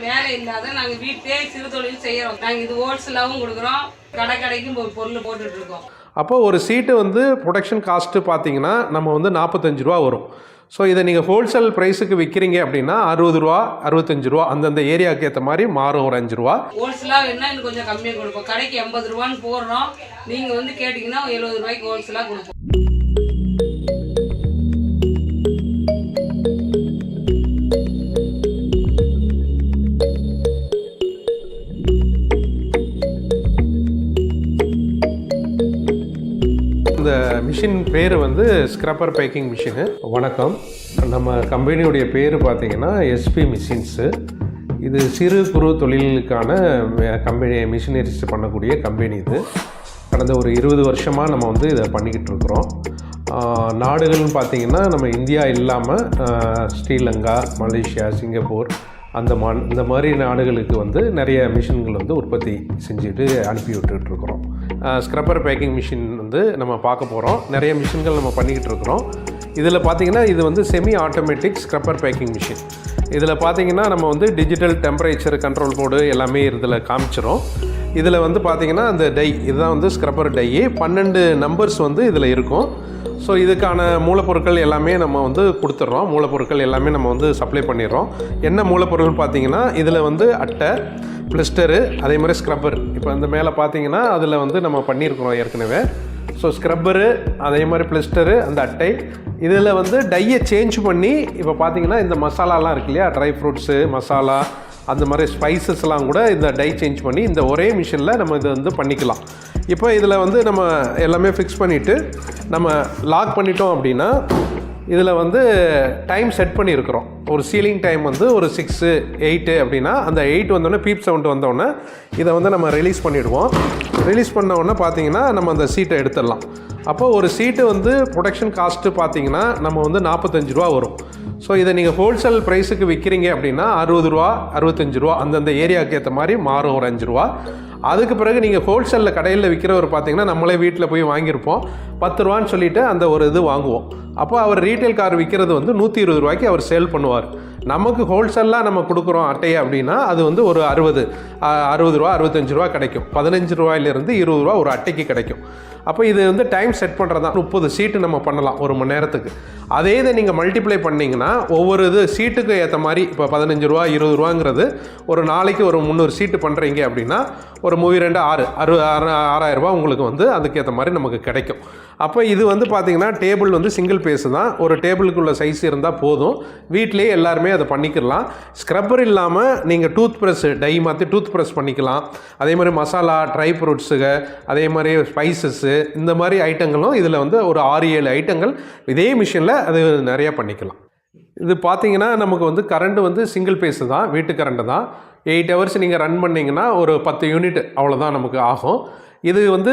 வேலை இல்லாத நாங்கள் வீட்டிலே சிறு தொழில் செய்கிறோம். நாங்கள் இது ஹோல்சேலாகவும் கொடுக்குறோம், கடைக்கும் பொருள் போட்டுட்டு இருக்கோம். அப்போ ஒரு சீட்டு வந்து ப்ரொடக்ஷன் காஸ்ட்டு பார்த்தீங்கன்னா நம்ம வந்து 45 ரூபா வரும். ஸோ இதை நீங்கள் ஹோல்சேல் ப்ரைஸுக்கு விற்கிறீங்க அப்படின்னா 60 ரூபா 65 ரூபா அந்தந்த ஏரியாவுக்கு ஏற்ற மாதிரி மாறும். ஒரு 5 ரூபா ஹோல்சேலாக வேணால் இன்னும் கொஞ்சம் கம்மியாக கொடுப்போம். கடைக்கு 80 ரூபான்னு போடுறோம், நீங்கள் வந்து கேட்டிங்கன்னா 70 ரூபாய்க்கு ஹோல்சேலாக கொடுப்போம். இந்த மிஷின் பேர் வந்து ஸ்க்ரப்பர் பேக்கிங் மிஷினு. வணக்கம். நம்ம கம்பெனியுடைய பேர் பார்த்திங்கன்னா எஸ்பி மிஷின்ஸு. இது சிறு குறு தொழிலுக்கான கம்பெனி மிஷினரிஸ் பண்ணக்கூடிய கம்பெனி. இது கடந்த ஒரு 20 வருஷமாக நம்ம வந்து இதை பண்ணிக்கிட்டு இருக்கிறோம். நாடுகள்னு பார்த்திங்கன்னா நம்ம இந்தியா இல்லாமல் ஸ்ரீலங்கா, மலேசியா, சிங்கப்பூர் இந்த மாதிரி நாடுகளுக்கு வந்து நிறைய மிஷின்கள் வந்து உற்பத்தி செஞ்சுட்டு அனுப்பி விட்டுருக்குறோம். ஸ்க்ரப்பர் பேக்கிங் மிஷின் வந்து நம்ம பார்க்க போகிறோம். நிறைய மிஷின்கள் நம்ம பண்ணிக்கிட்டு இருக்கிறோம். இதில் பார்த்திங்கன்னா இது வந்து semi automatic scrubber packing machine. இதில் பார்த்திங்கன்னா நம்ம வந்து டிஜிட்டல் டெம்பரேச்சர் கண்ட்ரோல் போர்டு எல்லாமே இதில் காமிச்சிரும். இதில் வந்து பார்த்திங்கன்னா அந்த டை இதுதான் வந்து ஸ்க்ரப்பர் டையே 12 நம்பர்ஸ் வந்து இதில் இருக்கும். ஸோ இதுக்கான மூலப்பொருட்கள் எல்லாமே நம்ம வந்து கொடுத்துட்றோம். மூலப்பொருட்கள் எல்லாமே நம்ம வந்து சப்ளை பண்ணிடுறோம். என்ன மூலப்பொருட்கள் பார்த்திங்கன்னா இதில் வந்து அட்டை, பிளிஸ்டரு, அதே மாதிரி ஸ்க்ரப்பர். இப்போ இந்த மேலே பார்த்திங்கன்னா அதில் வந்து நம்ம பண்ணியிருக்கிறோம் ஏற்கனவே. ஸோ ஸ்க்ரப்பரு, அதே மாதிரி பிளிஸ்டரு, அந்த அட்டை, இதில் வந்து டையை சேஞ்ச் பண்ணி இப்போ பார்த்திங்கன்னா இந்த மசாலாலாம் இருக்கு இல்லையா, ட்ரை ஃப்ரூட்ஸு மசாலா, அந்த மாதிரி ஸ்பைசஸ்லாம் கூட இந்த டை சேஞ்ச் பண்ணி இந்த ஒரே மிஷினில் நம்ம இதை வந்து பண்ணிக்கலாம். இப்போ இதில் வந்து நம்ம எல்லாமே ஃபிக்ஸ் பண்ணிவிட்டு நம்ம லாக் பண்ணிட்டோம் அப்படின்னா இதில் வந்து டைம் செட் பண்ணியிருக்கிறோம். ஒரு சீலிங் டைம் வந்து ஒரு 6, 8 அப்படின்னா அந்த 8 வந்தோடனே பீப் சவுண்ட் வந்தோடனே இதை வந்து நம்ம ரிலீஸ் பண்ணிவிடுவோம். ரிலீஸ் பண்ணோடனே பார்த்திங்கன்னா நம்ம அந்த சீட்டை எடுத்துடலாம். அப்போ ஒரு சீட்டு வந்து ப்ரொடக்ஷன் காஸ்ட்டு பார்த்திங்கன்னா நம்ம வந்து 45 ரூபா வரும். ஸோ இதை நீங்கள் ஹோல்சேல் ப்ரைஸுக்கு விற்கிறீங்க அப்படின்னா 60 ரூபா 65 ரூபா அந்தந்த ஏரியாவுக்கு ஏற்ற மாதிரி மாறும். ஒரு 5 ரூபா. அதுக்கு பிறகு நீங்கள் ஹோல்சேலில் கடையில் விற்கிறவர் பார்த்திங்கன்னா நம்மளே வீட்டில் போய் வாங்கியிருப்போம் 10 ரூபான்னு சொல்லிவிட்டு அந்த ஒரு இது வாங்குவோம். அப்போ அவர் ரீட்டைல் கார் விற்கிறது வந்து 120 ரூபாய்க்கு அவர் சேல் பண்ணுவார். நமக்கு ஹோல்சேலாக நம்ம கொடுக்குறோம் அட்டையை அப்படின்னா அது வந்து ஒரு 60 ரூபா 65 ரூபா கிடைக்கும். 15 ரூபாயிலிருந்து 20 ரூபா ஒரு அட்டைக்கு கிடைக்கும். அப்போ இது வந்து டைம் செட் பண்ணுறது தான். 30 சீட்டு நம்ம பண்ணலாம் ஒரு மணி நேரத்துக்கு. அதே இதை நீங்கள் மல்டிப்ளை பண்ணிங்கன்னா ஒவ்வொரு இது சீட்டுக்கு ஏற்ற மாதிரி இப்போ 15 ரூபா 20 ரூபாங்கிறது ஒரு நாளைக்கு ஒரு 300 சீட்டு பண்ணுறீங்க அப்படின்னா ஒரு 32 6000 ரூபா உங்களுக்கு வந்து அதுக்கேற்ற மாதிரி நமக்கு கிடைக்கும். அப்போ இது வந்து பார்த்திங்கன்னா டேபிள் வந்து சிங்கிள் பேஸு தான். ஒரு டேபிளுக்குள்ள சைஸ் இருந்தால் போதும். வீட்டிலேயே எல்லாருமே அதை பண்ணிக்கலாம். ஸ்க்ரப்பர் இல்லாமல் நீங்கள் டூத் ப்ரஷ் டை மாற்றி டூத் ப்ரஷ் பண்ணிக்கலாம். அதே மாதிரி மசாலா, ட்ரை ஃப்ரூட்ஸுக, அதே மாதிரி ஸ்பைசஸ்ஸு, இந்த மாதிரி ஐட்டங்களும் இதில் வந்து ஒரு 6-7 ஐட்டங்கள் இதே மிஷினில் அது நிறையா பண்ணிக்கலாம். இது பார்த்திங்கன்னா நமக்கு வந்து கரண்ட்டு வந்து சிங்கிள் பேஸு தான், வீட்டு கரண்ட்டு தான். 8 ஹவர்ஸ் நீங்கள் ரன் பண்ணிங்கன்னா ஒரு 10 யூனிட் அவ்வளோதான் நமக்கு ஆகும். இது வந்து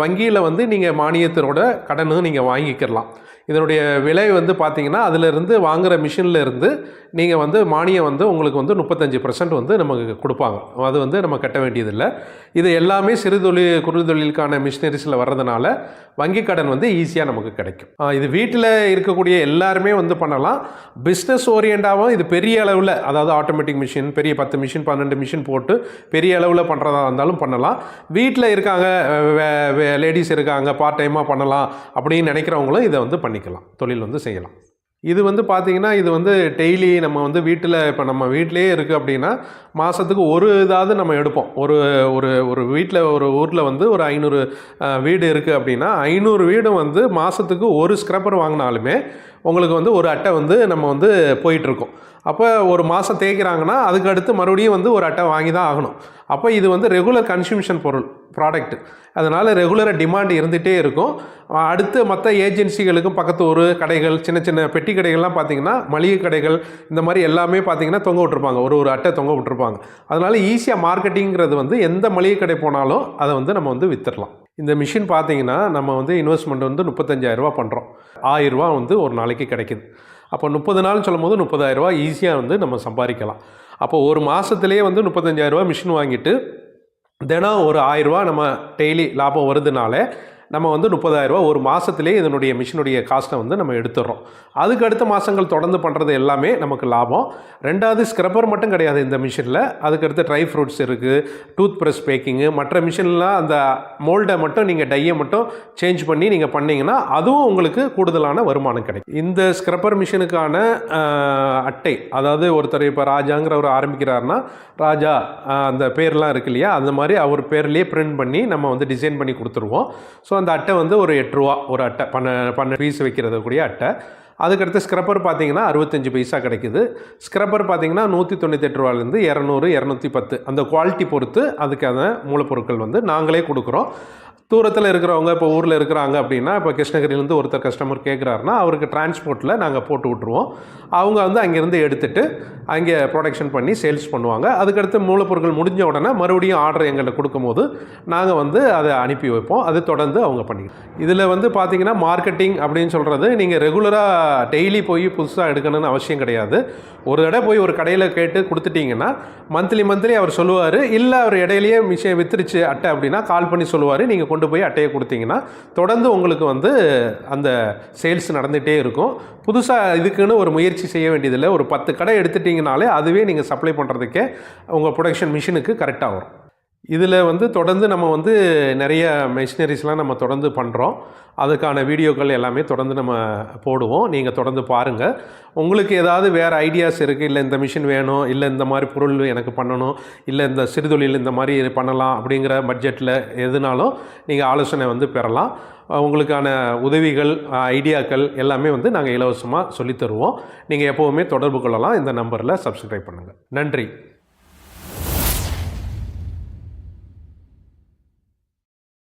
வங்கியில் வந்து நீங்கள் மானியத்தோட கடனும் நீங்கள் வாங்கிக்கலாம். இதனுடைய விலை வந்து பார்த்திங்கன்னா அதிலிருந்து வாங்குகிற மிஷினில் இருந்து நீங்கள் வந்து மானியம் வந்து உங்களுக்கு வந்து 35% வந்து நமக்கு கொடுப்பாங்க. அது வந்து நம்ம கட்ட வேண்டியதில்லை. இது எல்லாமே சிறு தொழில் குறு தொழிலுக்கான மிஷினரிஸில் வர்றதுனால வங்கி கடன் வந்து ஈஸியாக நமக்கு கிடைக்கும். இது வீட்டில் இருக்கக்கூடிய எல்லாருமே வந்து பண்ணலாம். பிஸ்னஸ் ஓரியண்டாகவும் இது பெரிய அளவில், அதாவது ஆட்டோமேட்டிக் மிஷின் பெரிய 10 மிஷின் 12 மிஷின் போட்டு பெரிய அளவில் பண்ணுறதா இருந்தாலும் பண்ணலாம். வீட்டில் இருக்காங்க லேடிஸ் இருக்காங்க பார்ட் டைமாக பண்ணலாம் அப்படின்னு நினைக்கிறவங்களும் இதை வந்து பண்ணிக்கலாம், தொழில் வந்து செய்யலாம். இது வந்து பார்த்திங்கன்னா இது வந்து டெய்லி நம்ம வந்து வீட்டில் இப்போ நம்ம வீட்டிலேயே இருக்குது அப்படின்னா மாதத்துக்கு ஒரு இதாவது நம்ம எடுப்போம். ஒரு ஒரு ஒரு வீட்டில் ஒரு ஊரில் வந்து ஒரு 500 வீடு இருக்குது அப்படின்னா 500 வீடும் வந்து மாதத்துக்கு ஒரு ஸ்க்ரப்பர் வாங்கினாலுமே உங்களுக்கு வந்து ஒரு அட்டை வந்து நம்ம வந்து போயிட்டுருக்கோம். அப்போ ஒரு மாதம் தேய்க்கிறாங்கன்னா அதுக்கு அடுத்து மறுபடியும் வந்து ஒரு அட்டை வாங்கி தான் ஆகணும். அப்போ இது வந்து ரெகுலர் கன்சியூம்ஷன் ப்ராடக்ட். அதனால் ரெகுலராக டிமாண்ட் இருந்துகிட்டே இருக்கும். அடுத்து மற்ற ஏஜென்சிகளுக்கும் பக்கத்து ஒரு கடைகள், சின்ன சின்ன பெட்டி கடைகள்லாம் பார்த்திங்கன்னா மளிகை கடைகள் இந்த மாதிரி எல்லாமே பார்த்திங்கன்னா தொங்க விட்டுருப்பாங்க, ஒரு அட்டை தொங்க விட்டுருப்பாங்க. அதனால் ஈஸியாக மார்க்கெட்டிங்கிறது வந்து எந்த மளிகை கடை போனாலும் அதை வந்து நம்ம வந்து விற்றுடலாம். இந்த மிஷின் பார்த்திங்கன்னா நம்ம வந்து இன்வெஸ்ட்மெண்ட் வந்து 35,000 ரூபா பண்ணுறோம். 1000 ரூபா வந்து ஒரு நாளைக்கு கிடைக்கிது. அப்போ 30 நாள்னு சொல்லும் போது 30,000 ரூபா ஈஸியாக வந்து நம்ம சம்பாதிக்கலாம். அப்போ ஒரு மாதத்துலேயே வந்து 35,000 ரூபா மிஷின் வாங்கிட்டு தினம் ஒரு 1000 ரூபா நம்ம டெய்லி லாபம் வருதுனால நம்ம வந்து 30,000 ரூபா ஒரு மாதத்துலேயே இதனுடைய மிஷினுடைய காஸ்ட்டை வந்து நம்ம எடுத்துடுறோம். அதுக்கு அடுத்த மாதங்கள் தொடர்ந்து பண்ணுறது எல்லாமே நமக்கு லாபம். ரெண்டாவது ஸ்க்ரப்பர் மட்டும் கிடையாது இந்த மிஷினில், அதுக்கடுத்து ட்ரை ஃப்ரூட்ஸ் இருக்குது, டூத் ப்ரஷ் பேக்கிங்கு, மற்ற மிஷின்லாம் அந்த மோல்டை மட்டும் நீங்கள் டையை மட்டும் சேஞ்ச் பண்ணி நீங்கள் பண்ணிங்கன்னா அதுவும் உங்களுக்கு கூடுதலான வருமானம் கிடைக்கும். இந்த ஸ்க்ரப்பர் மிஷினுக்கான அட்டை, அதாவது ஒருத்தர் இப்போ ராஜாங்கிறவர் ஆரம்பிக்கிறாருன்னா ராஜா அந்த பேர்லாம் இருக்கு இல்லையா, அந்த மாதிரி அவர் பேர்லேயே பிரிண்ட் பண்ணி நம்ம வந்து டிசைன் பண்ணி கொடுத்துருவோம். ஸோ அந்த அட்டை வந்து ஒரு 8 ரூபா ஒரு அட்டை, 12 பீஸ் வைக்கிறது கூடிய அட்டை. அதுக்கடுத்து ஸ்க்ரப்பர் பார்த்தீங்கன்னா 65 பைசா கிடைக்குது. ஸ்க்ரப்பர் பார்த்தீங்கன்னா 198 ரூபாலேருந்து 200, 210 அந்த குவாலிட்டி பொறுத்து அதுக்கான மூலப்பொருட்கள் வந்து நாங்களே கொடுக்குறோம். தூரத்தில் இருக்கிறவங்க இப்போ ஊரில் இருக்கிறாங்க அப்படின்னா, இப்போ கிருஷ்ணகிரியிலேருந்து ஒருத்தர் கஸ்டமர் கேட்குறாருன்னா அவருக்கு டிரான்ஸ்போர்ட்டில் நாங்கள் போட்டு விட்ருவோம். அவங்க வந்து அங்கேருந்து எடுத்துகிட்டு அங்கே ப்ரொடக்ஷன் பண்ணி சேல்ஸ் பண்ணுவாங்க. அதுக்கடுத்து மூலப்பொருட்கள் முடிஞ்ச உடனே மறுபடியும் ஆர்டர் எங்கள்கிட்ட கொடுக்கும்போது நாங்கள் வந்து அதை அனுப்பி வைப்போம். அது தொடர்ந்து அவங்க பண்ணிக்கலாம். இதில் வந்து பார்த்திங்கன்னா மார்க்கெட்டிங் அப்படின்னு சொல்கிறது நீங்கள் ரெகுலராக டெய்லி போய் புதுசாக எடுக்கணும்னு அவசியம் கிடையாது. ஒரு தடவை போய் ஒரு கடையில் கேட்டு கொடுத்துட்டிங்கன்னா மந்த்லி அவர் சொல்லுவார். இல்லை அவர் இடையிலேயே மிஷின் வித்துருச்சு அட்டை அப்படின்னா கால் பண்ணி சொல்லுவார். நீங்கள் கொண்டு போய் அட்டையை கொடுத்தீங்கன்னா தொடர்ந்து உங்களுக்கு வந்து அந்த சேல்ஸ் நடந்துகிட்டே இருக்கும். புதுசாக இதுக்குன்னு ஒரு முயற்சி செய்ய வேண்டியதில்லை. ஒரு 10 கடை எடுத்துட்டிங்கனாலே அதுவே நீங்கள் சப்ளை பண்ணுறதுக்கே உங்கள் ப்ரொடக்ஷன் மிஷினுக்கு கரெக்டாக வரும். இதில் வந்து தொடர்ந்து நம்ம வந்து நிறைய மெஷினரிஸ்லாம் நம்ம தொடர்ந்து பண்ணுறோம். அதுக்கான வீடியோக்கள் எல்லாமே தொடர்ந்து நம்ம போடுவோம். நீங்கள் தொடர்ந்து பாருங்கள். உங்களுக்கு ஏதாவது வேறு ஐடியாஸ் இருக்குது, இல்லை இந்த மிஷின் வேணும், இல்லை இந்த மாதிரி பொருள் எனக்கு பண்ணணும், இல்லை இந்த சிறுதொழில் இந்த மாதிரி பண்ணலாம் அப்படிங்கிற பட்ஜெட்டில் எதுனாலும் நீங்கள் ஆலோசனை வந்து பெறலாம். உங்களுக்கான உதவிகள், ஐடியாக்கள் எல்லாமே வந்து நாங்கள் இலவசமாக சொல்லித்தருவோம். நீங்கள் எப்போவுமே தொடர்பு கொள்ளலாம். இந்த நம்பரில் சப்ஸ்கிரைப் பண்ணுங்கள். நன்றி.